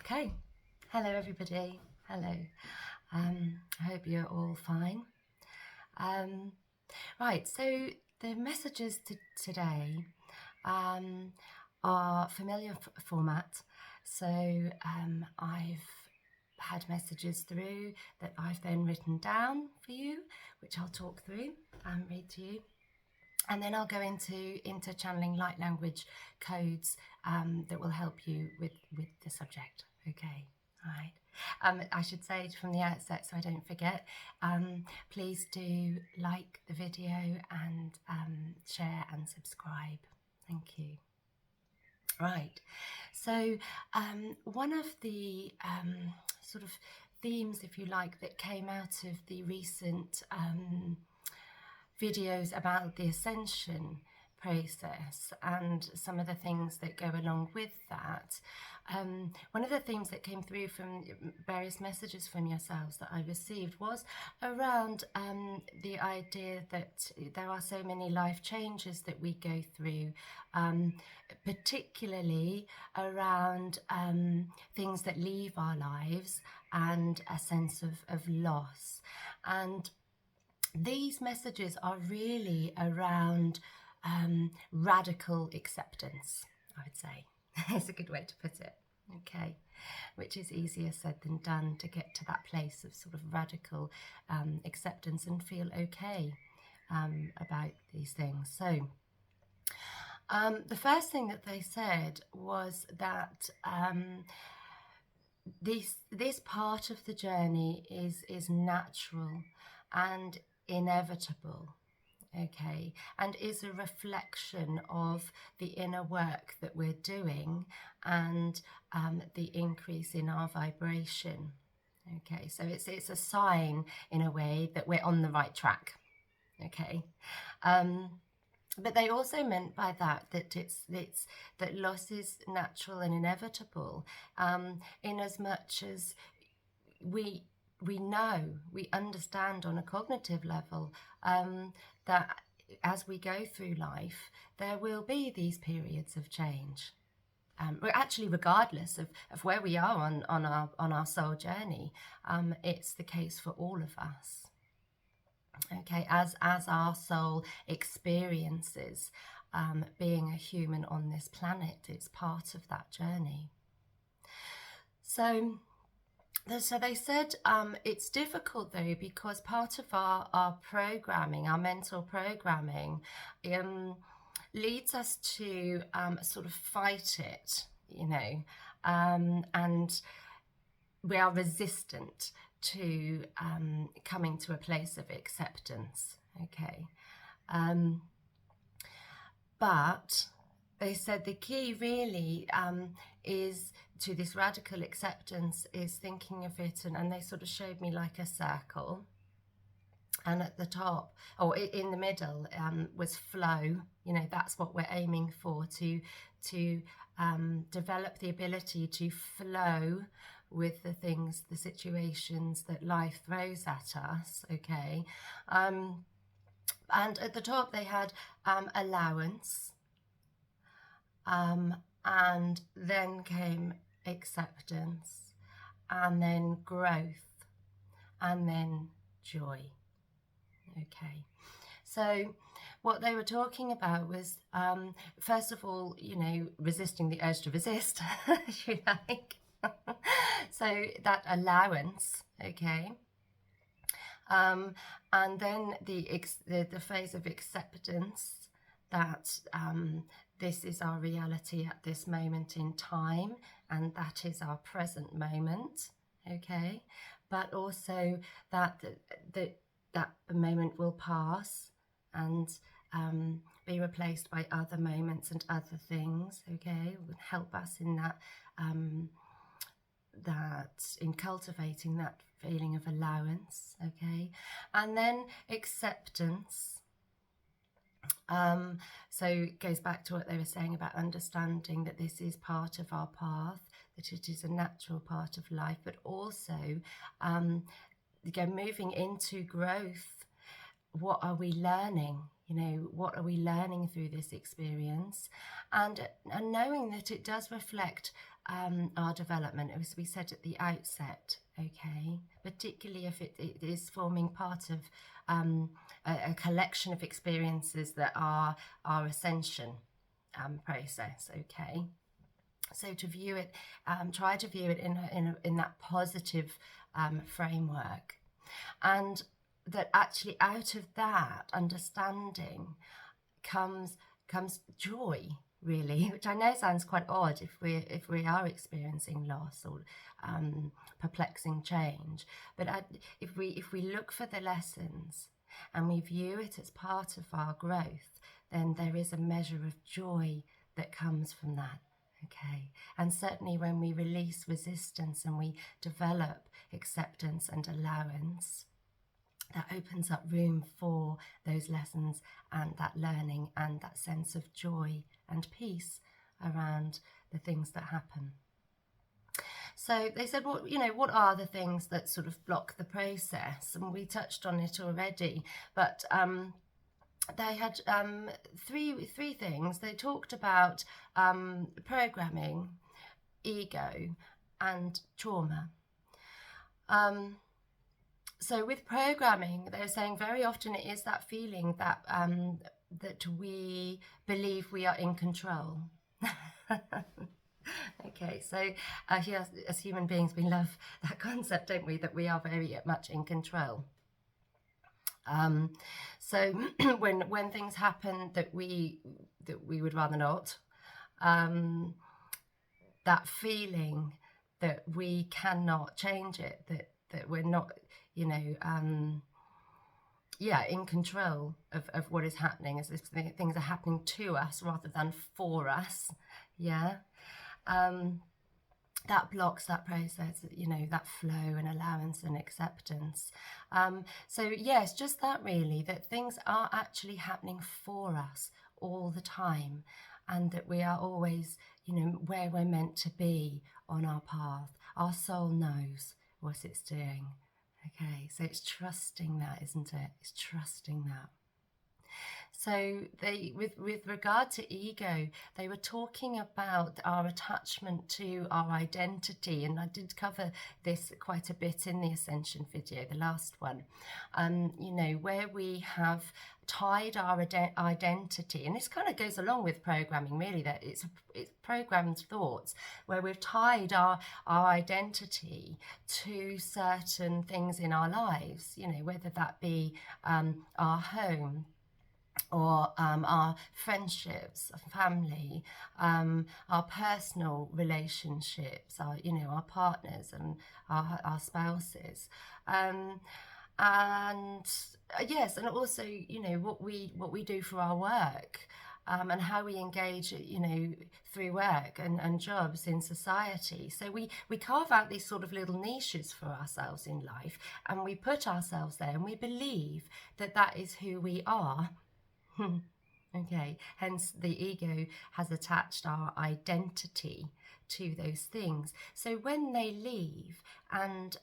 Okay, hello everybody. Hello. I hope you're all fine. Right, so the messages today are familiar format. So I've had messages through that I've then written down for you, which I'll talk through and read to you. And then I'll go into channeling light language codes that will help you with the subject. Okay, all right. I should say from the outset, so I don't forget, please do like the video and share and subscribe. Thank you. Right. So one of the sort of themes, if you like, that came out of the recent videos about the ascension process and some of the things that go along with that. One of the themes that came through from various messages from yourselves that I received was around the idea that there are so many life changes that we go through, particularly around things that leave our lives and a sense of loss. And these messages are really around radical acceptance, I would say. It's a good way to put it, okay? Which is easier said than done, to get to that place of sort of radical acceptance and feel okay about these things. So the first thing that they said was that this part of the journey is natural and inevitable, okay, and is a reflection of the inner work that we're doing and the increase in our vibration. Okay, so it's a sign in a way that we're on the right track. Okay, but they also meant by that that loss is natural and inevitable, in as much as we understand on a cognitive level that as we go through life, there will be these periods of change. Actually, regardless of where we are on our soul journey, it's the case for all of us. Okay, as our soul experiences being a human on this planet, it's part of that journey. So they said it's difficult though, because part of our programming, our mental programming, leads us to sort of fight it, you know, and we are resistant to coming to a place of acceptance, okay. But they said the key really is to this radical acceptance is thinking of it, and they sort of showed me like a circle, and at the top, or in the middle, was flow. You know, that's what we're aiming for, to develop the ability to flow with the things, the situations that life throws at us, okay. And at the top they had allowance, and then came acceptance, and then growth, and then joy. Okay, so what they were talking about was, first of all, you know, resisting the urge to resist, if you like. So that allowance, okay, and then the phase of acceptance, that this is our reality at this moment in time, and that is our present moment, okay, but also that that moment will pass and be replaced by other moments and other things, okay, will help us in that in cultivating that feeling of allowance, okay. And then acceptance, so it goes back to what they were saying about understanding that this is part of our path, that it is a natural part of life, but also moving into growth. What are we learning? You know, what are we learning through this experience? And knowing that it does reflect our development, as we said at the outset, okay, particularly if it is forming part of a collection of experiences that are our ascension process, okay. So to view it, try to view it in that positive framework, and that actually out of that understanding comes joy, really, which I know sounds quite odd if we are experiencing loss or perplexing change. But if we look for the lessons and we view it as part of our growth, then there is a measure of joy that comes from that. Okay, and certainly when we release resistance and we develop acceptance and allowance, that opens up room for those lessons and that learning and that sense of joy and peace around the things that happen. So they said, well, what are the things that sort of block the process? And we touched on it already, but they had three things. They talked about programming, ego, and trauma. So with programming, they're saying very often it is that feeling that that we believe we are in control. Okay, so as human beings, we love that concept, don't we? That we are very much in control. So when things happen that we would rather not, that feeling that we cannot change it, that we're not, in control of what is happening, as if things are happening to us rather than for us. That blocks that process, that flow and allowance and acceptance. So yes, just that really, that things are actually happening for us all the time, and that we are always, where we're meant to be on our path. Our soul knows what it's doing. Okay, so it's trusting that, isn't it? It's trusting that. So they, with regard to ego, they were talking about our attachment to our identity, and I did cover this quite a bit in the Ascension video, the last one. Where we have tied our identity, and this kind of goes along with programming, really, that it's programmed thoughts, where we've tied our identity to certain things in our lives, whether that be our home, or our friendships, family, our personal relationships, our partners and our spouses, and yes, and also what we do for our work, and how we engage, through work and jobs in society. So we carve out these sort of little niches for ourselves in life, and we put ourselves there, and we believe that is who we are. Okay, hence the ego has attached our identity to those things. So when they leave and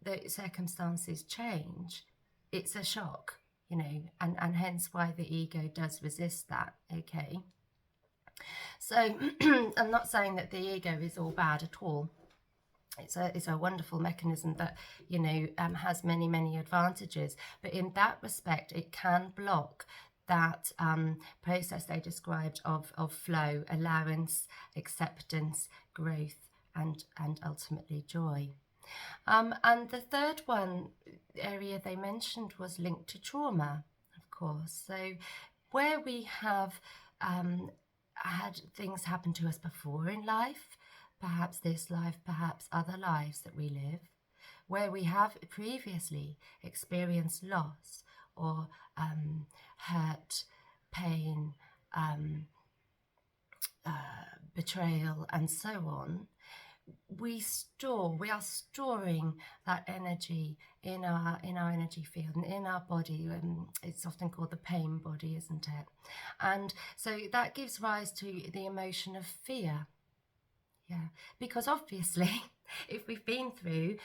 the circumstances change, it's a shock, and hence why the ego does resist that. Okay, so I'm not saying that the ego is all bad at all. It's a wonderful mechanism that has many advantages, but in that respect it can block that process they described of flow, allowance, acceptance, growth, and ultimately joy. And the third area they mentioned was linked to trauma, of course. So where we have had things happen to us before in life, perhaps this life, perhaps other lives that we live, where we have previously experienced loss or hurt, pain, betrayal, and so on, we are storing that energy in our energy field and in our body. It's often called the pain body, isn't it? And so that gives rise to the emotion of fear. Yeah, because obviously, if we've been through,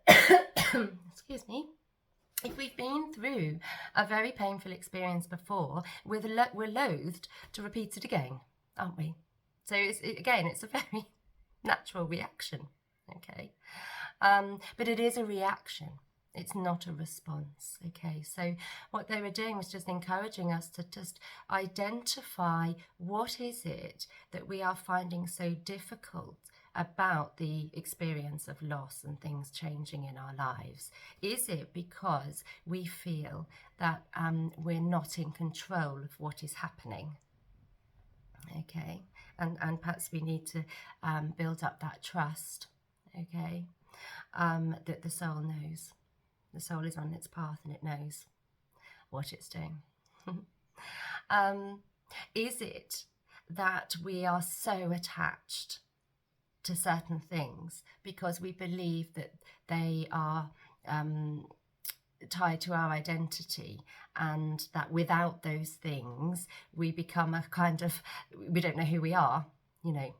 excuse me, if we've been through a very painful experience before, we're loathed to repeat it again, aren't we? So again, it's a very natural reaction, okay? But it is a reaction. It's not a response, okay? So what they were doing was just encouraging us to just identify what is it that we are finding so difficult about the experience of loss and things changing in our lives. Is it because we feel that we're not in control of what is happening? Okay, and perhaps we need to build up that trust, okay, that the soul knows. The soul is on its path and it knows what it's doing. Is it that we are so attached to certain things because we believe that they are tied to our identity, and that without those things we become a kind of, we don't know who we are, you know,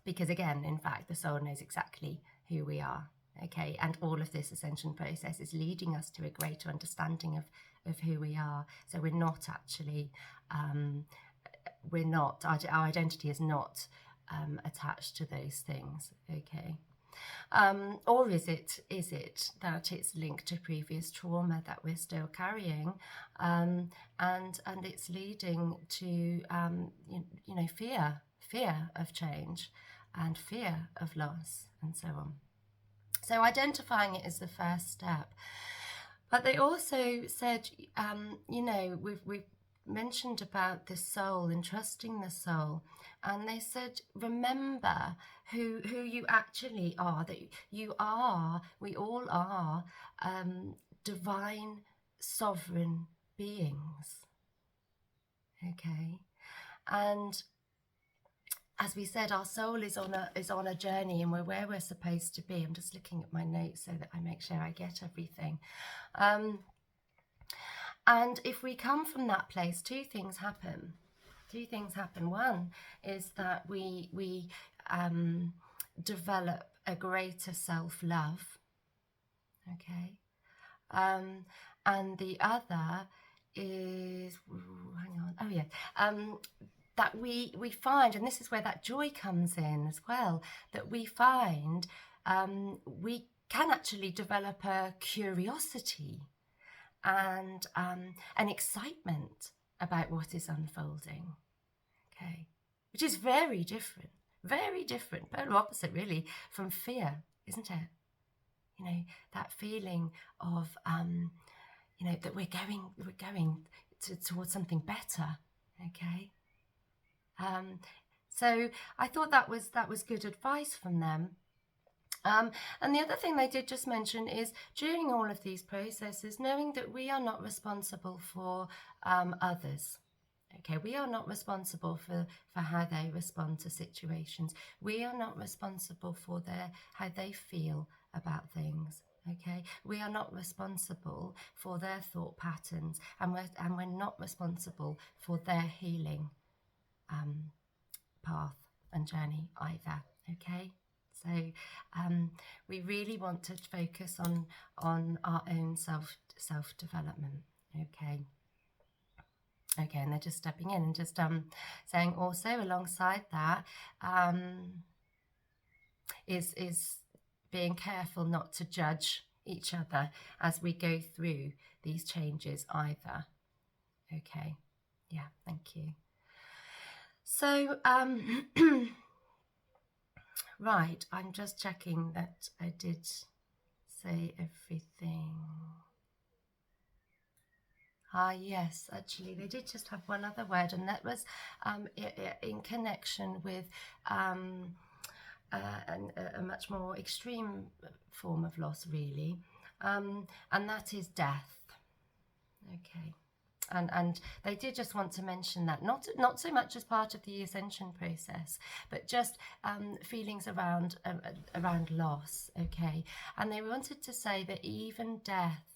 because again, in fact, the soul knows exactly who we are, okay? And all of this ascension process is leading us to a greater understanding of who we are. So we're not actually, our identity is not attached to those things, okay? Or is it that it's linked to previous trauma that we're still carrying, and it's leading to you know, fear of change and fear of loss and so on. So identifying it is the first step. But they also said, you know, we've mentioned about the soul and trusting the soul, and they said, remember who you actually are, that you are, we all are divine sovereign beings, okay? And as we said, our soul is on a journey, and we're where we're supposed to be. I'm just looking at my notes so that I make sure I get everything. And if we come from that place, two things happen. One is that we develop a greater self-love, okay? And the other is, that we find, and this is where that joy comes in as well, that we find we can actually develop a curiosity and an excitement about what is unfolding, okay? Which is very different, polar opposite really from fear, isn't it? You know, that feeling of, you know, that we're going towards something better, okay? So I thought that was good advice from them. And the other thing they did just mention is, during all of these processes, knowing that we are not responsible for others. Okay, we are not responsible for how they respond to situations. We are not responsible for how they feel about things. Okay, we are not responsible for their thought patterns, and we're not responsible for their healing path and journey either. Okay. So we really want to focus on our own self-development, okay? Okay, and they're just stepping in and just saying also alongside that is being careful not to judge each other as we go through these changes either. Okay, yeah, thank you. So right, I'm just checking that I did say everything. Yes, actually, they did just have one other word, and that was in connection with a much more extreme form of loss, really, and that is death. Okay. And they did just want to mention that, not so much as part of the ascension process, but just feelings around loss, okay? And they wanted to say that even death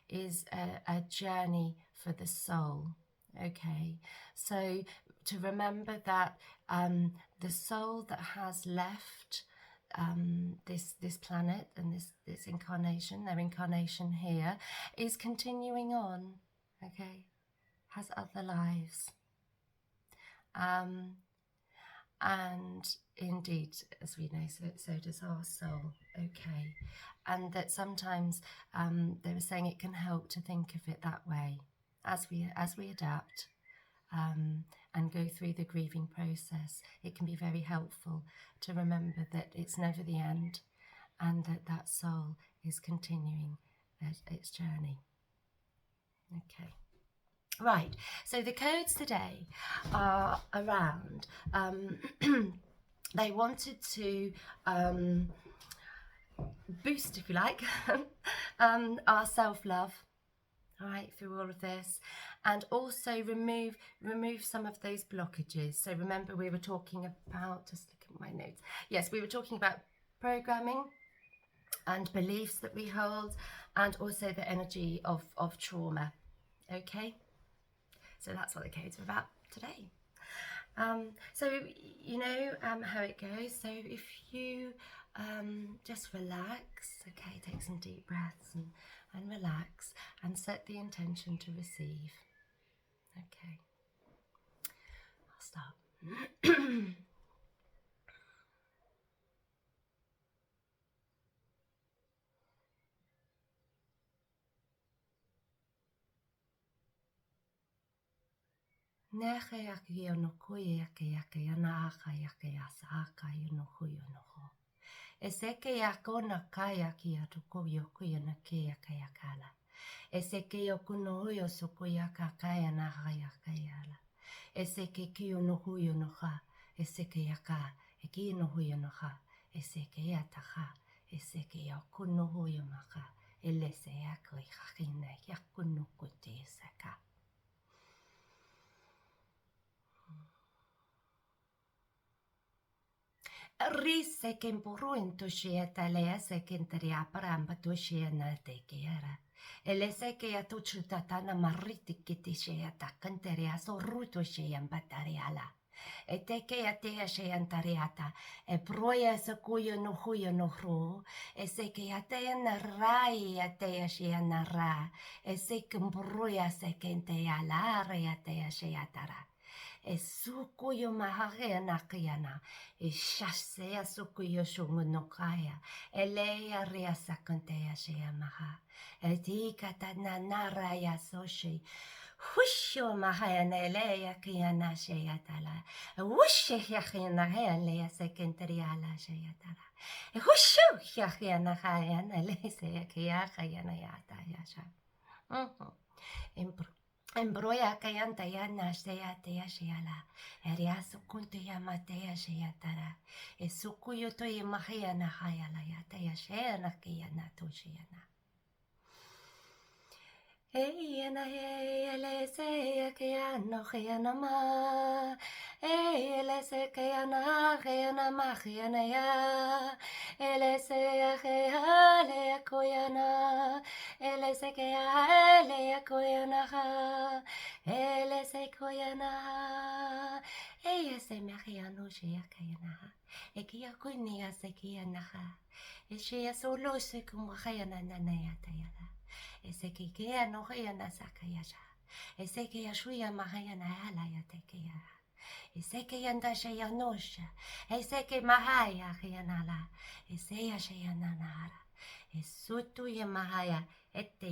is a journey for the soul, okay? So to remember that the soul that has left this planet and this incarnation, their incarnation here, is continuing on. Okay, has other lives, And indeed, as we know, so does our soul. Okay. And that sometimes they were saying it can help to think of it that way as we adapt and go through the grieving process. It can be very helpful to remember that it's never the end, and that soul is continuing its journey. Okay. Right, so the codes today are around, they wanted to boost, if you like, our self-love, all right, through all of this, and also remove some of those blockages. So remember, we were talking about, just look at my notes, yes, we were talking about programming and beliefs that we hold, and also the energy of trauma. Okay, so that's what the codes are about today. So you know how it goes. So if you just relax, okay, take some deep breaths and relax and set the intention to receive. Okay, I'll start. Neche yaki no koye yake yake yana aka yake asa aka no huyo no ho. Eseke yako na kaya ki atuko yoko yana ke yaka yakala. Eseke yoko no huyo soko yaka kaya na haya kayala. Eseke kiyo no huyo no ha. Eseke yaka eki no huyo no ha. Eseke yataha. Eseke yoko no huyo maka. Elese yako ihakina yako no kote saka. Risse che porunto scieta le se che interia paramba tu sciena te chiara. E le se che a tu ciutatana marriti che ti scieta canteria sorruto scian batariala. E te che a te scian tariata. E proia se cuyo no huyo no ru. E se che a te rai a te scian ra. E se che proia se che te alare a te sciatara. E sukuyo mahare nakiana, e shasea sukuyo shungu no kaya, e leia rea sakantea shea maha, e tika tananara ya soshi, husho mahaya ne leia kiana shea tala, e wushe hiachina hea lea sekentariala shea tala, e husho hiachina haya ne leia kiachayana yata yasha. Embroya kayanta yana seya teya sheyala. Eria sukuntu yamateya sheyatara. Esukuyo to yamahaya na hayala ya teya sheyana kiyana to sheyana. Eyana ele seya kiyano kiyana ma. Ele se kiyana kiyana ma kiyana ya. Ele seya kiyale koyana. Ele se kiyale koyana ha. Ele se koyana. Eye se meriano shea kiyana ha. Ekia kunia se kiyana ha. Eshia solo se kumahayana nanaya tayala. Ese que quea no haya na sakayasha. Ese que yashuya mahaya na hala ya tekeya. Ese que yanda shaya nosha. Ese que mahaya hiyanala. Ese ya shaya nanara. Esutu ya mahaya. Ete.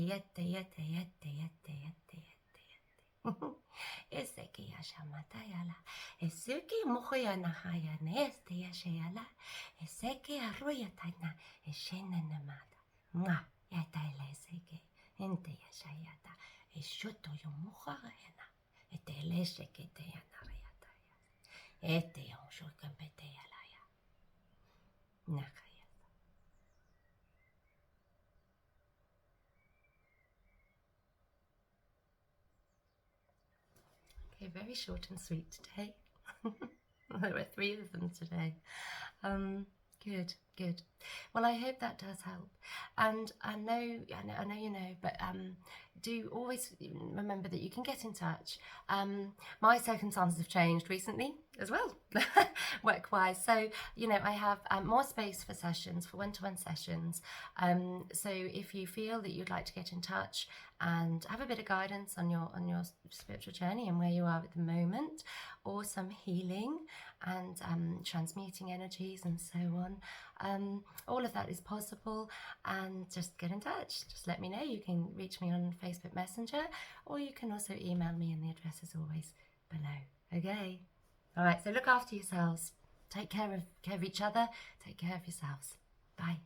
Ese que yasha matayala. Ese que mohoya na haya neste ya shayala. Ese que arroya taina. Eshena namata. Mwah. Yataila ese que. Ente ya shayata, e shoto yo mujarena, e te lese que te anariata ya, e te on shokambete ya la ya, nakaya. Okay, very short and sweet today. There were 3 of them today. Good. Well, I hope that does help. And I know you know, but do always remember that you can get in touch. My circumstances have changed recently as well, work-wise. So, you know, I have more space for sessions, for one-to-one sessions. So if you feel that you'd like to get in touch and have a bit of guidance on your spiritual journey and where you are at the moment, or some healing and transmuting energies and so on. All of that is possible, and just get in touch. Just let me know. You can reach me on Facebook Messenger, or you can also email me, and the address is always below. Okay? All right, so look after yourselves. Take care of each other. Take care of yourselves. Bye.